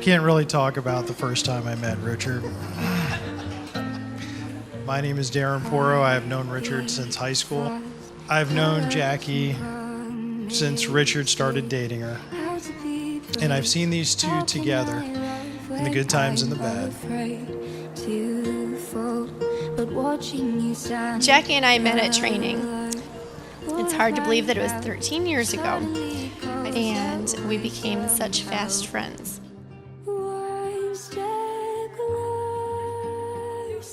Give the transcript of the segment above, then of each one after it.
can't really talk about the first time I met Richard. My name is Darren Poro. I have known Richard since high school. I've known Jackie since Richard started dating her. And I've seen these two together in the good times and the bad. Jackie and I met at training. It's hard to believe that it was 13 years ago, and we became such fast friends.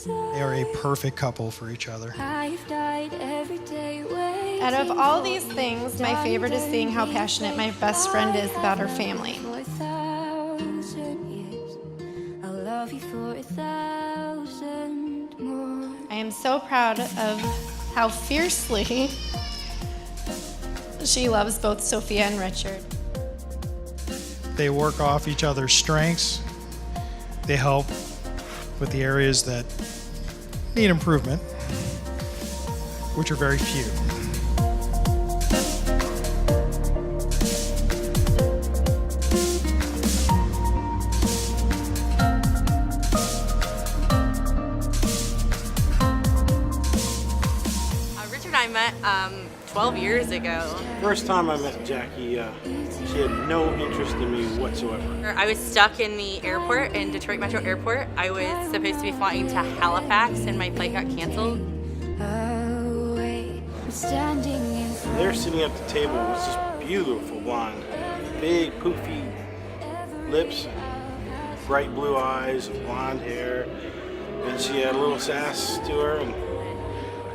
They are a perfect couple for each other. Out of all these things, my favorite is seeing how passionate my best friend is about her family. I am so proud of how fiercely she loves both Sophia and Richard. They work off each other's strengths. They help with the areas that need improvement, which are very few. Richard and I met 12 years ago. First time I met Jackie, she had no interest in me whatsoever. I was stuck in the airport, in Detroit Metro Airport. I was supposed to be flying to Halifax and my flight got canceled. There sitting at the table was this beautiful blonde, big poofy lips, bright blue eyes, blonde hair, and she had a little sass to her. And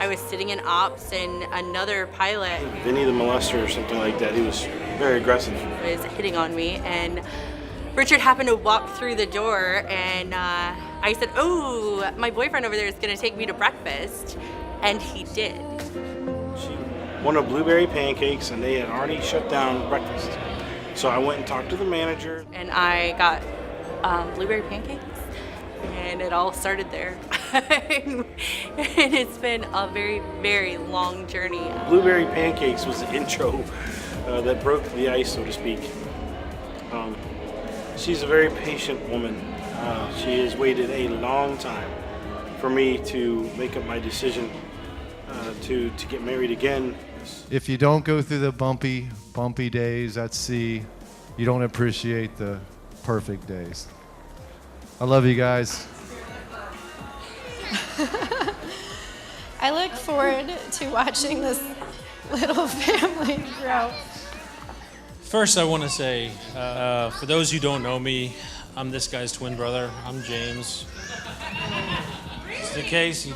I was sitting in ops and another pilot Vinny the molester or something like that. He was very aggressive. was hitting on me, and Richard happened to walk through the door, and I said, "Oh, my boyfriend over there is going to take me to breakfast," and he did. She wanted blueberry pancakes, and they had already shut down breakfast. So I went and talked to the manager. And I got blueberry pancakes, and it all started there. And it's been a very, very long journey. Blueberry pancakes was the intro that broke the ice, so to speak. She's a very patient woman. She has waited a long time for me to make up my decision to get married again. If you don't go through the bumpy days at sea, you don't appreciate the perfect days. I love you guys. I look forward to watching this little family grow. First, I want to say, for those who don't know me, I'm this guy's twin brother. I'm James. Just in case you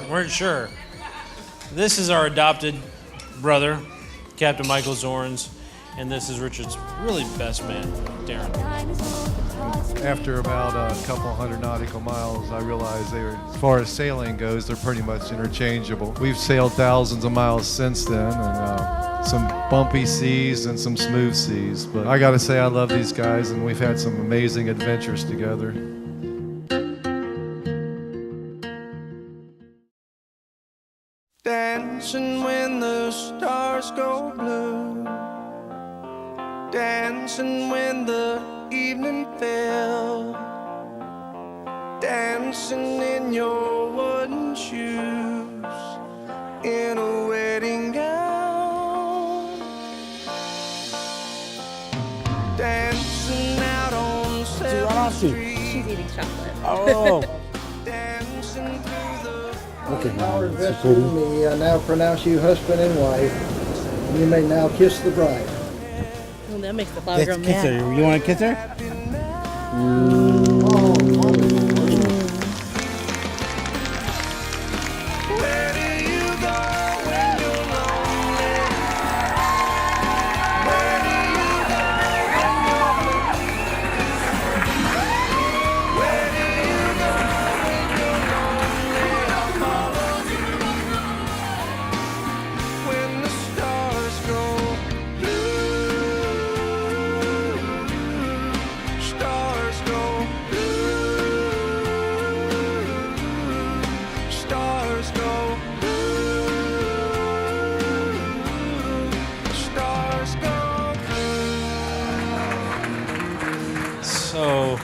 weren't sure. This is our adopted brother, Captain Michael Zorns, and this is Richard's really best man, Darren. After about a couple hundred nautical miles, I realized as far as sailing goes, they're pretty much interchangeable. We've sailed thousands of miles since then, and some bumpy seas and some smooth seas. But I gotta say, I love these guys, and we've had some amazing adventures together. Dancing when the stars go blue, dancing when the evening fell, dancing in your wooden shoes, in a wedding gown, dancing out on 7th Street. She's eating chocolate. Oh. Dancing through the Now invest in me, I now pronounce you husband and wife. You may now kiss the bride. Well, that makes the flower girl Kiss mad. her. You want to kiss her? Where do you go when you're lonely? Where do you go when you're lonely? Where do you go when you're lonely? I'll follow you. When the stars go blue, stars go So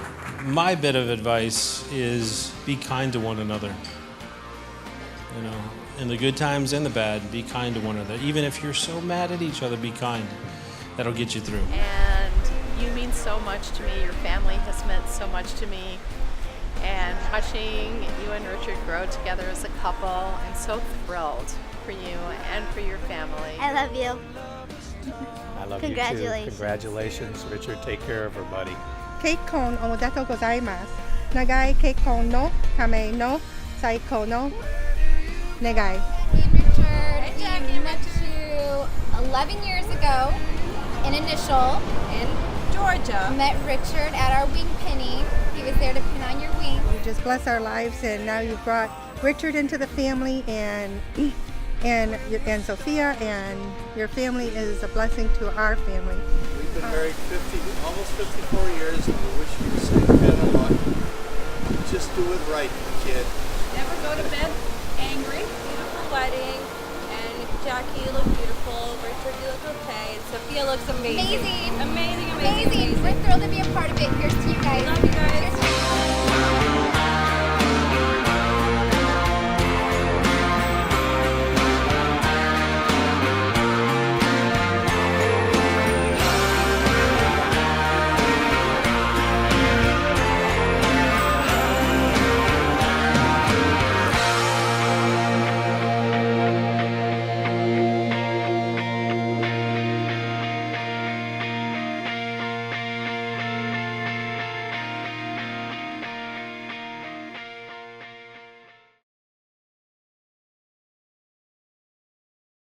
my bit of advice is be kind to one another. You know, in the good times and the bad, be kind to one another. Even if you're so mad at each other, be kind. That'll get you through. And you mean so much to me. Your family has meant so much to me. And watching you and Richard grow together as a couple, I'm so thrilled for you and for your family. I love you. I love Congratulations. you too. Congratulations, Richard. Take care of her, buddy. 結婚おめでとうございます。長い結婚のための最高の願い。 Jackie and Richard, we met you 11 years ago in Initial in Georgia. Met Richard at our wing pinning. He was there to pin on your wing. You just bless our lives, and now you've brought Richard into the family, and Sophia, and your family is a blessing to our family. We've been married almost 54 years, and we wish you the same kind of luck. Just do it right, kid. Never go to bed angry. Beautiful wedding. And Jackie, you look beautiful. Richard, you look okay. And Sophia looks amazing. Amazing. Amazing. Amazing. We're thrilled to be a part of it. You're